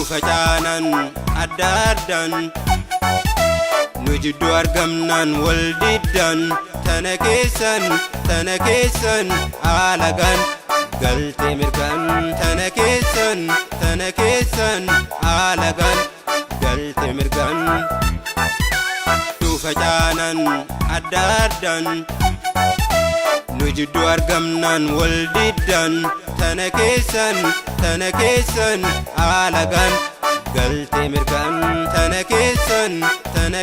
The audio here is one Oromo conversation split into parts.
Facaanan adda addaan nu jidduu argamnaan wal diddan tana keessan alagaan galtee mirgaan tana keessan alagaan galtee mirgaan nu facaanan adda addaan nu jidduu argamnaan wal diddan tana keessan alagaan galtee mirgaan tana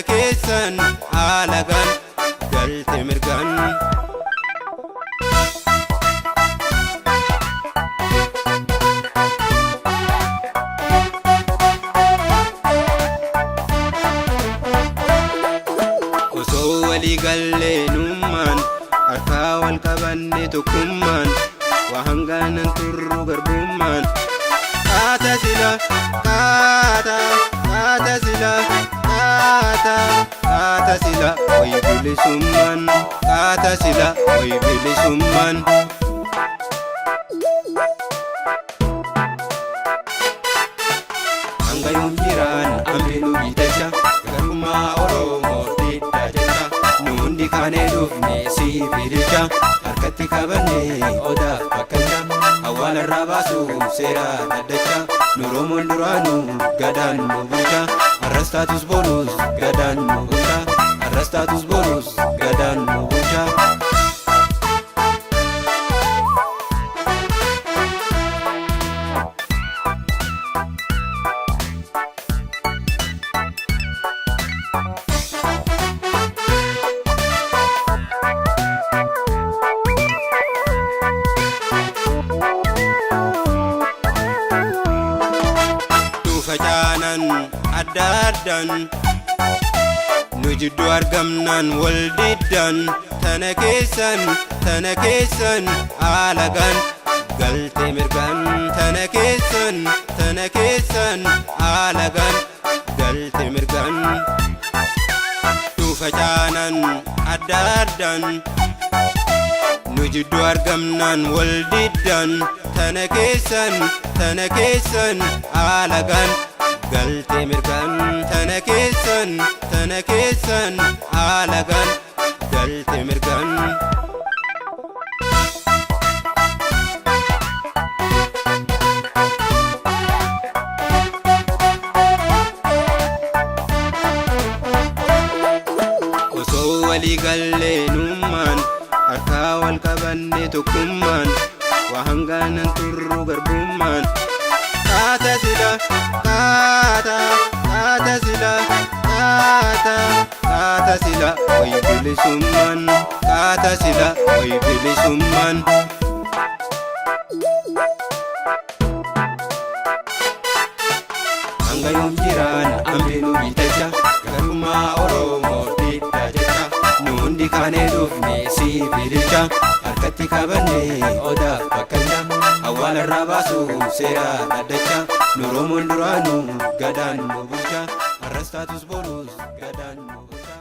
keessan alagaan galtee mirgaan osoo walii galleenummaan harkaa wal qabanne tokkummaan waa hangaanan turru garbummaan kaata sila way bilisummaan kaata sila way bilisummaan hanga yoom jiraan ambeenu bitacha garummaa Oromoo diddaa jecha nu hundi kaanee dhufne siif ililcha harkatti qabannee odaaf bakkalcha awwaalarraa baasuuf seeraan addacha nu Oromoon duraanuu gadaan nu bulcha arrastaatus bonus gadaan nu bulcha arrastaatus bonus gadaan nu bulcha facaanan adda addaan nu jidduu argamnaan wal diddan tana keessan alagaan galtee mirgaan tana keessan alagaan galtee mirgaan nu facaanan adda addaan nu jidduu argamnaan wal diddan tana keessan alagaan galtee mirgaan tana keessan alagaan galtee mirgaan osoo walii galleenummaan harkaa wal qabanne tokkummaan waa hangaanan turru garbummaan kaata sila way bilisummaan kaata sila way bilisummaan hanga yoom jiraan ambeenu bitacha garummaa Oromoo diddaa jecha nu hundi kaanee dhufne siif ililcha harkatti qabannee odaaf bakkalcha awwaalarraa baasuuf seeraan addacha nu Oromoon duraanuu gadaan nu bulcha arrastaatus bonus gadaan nu bulcha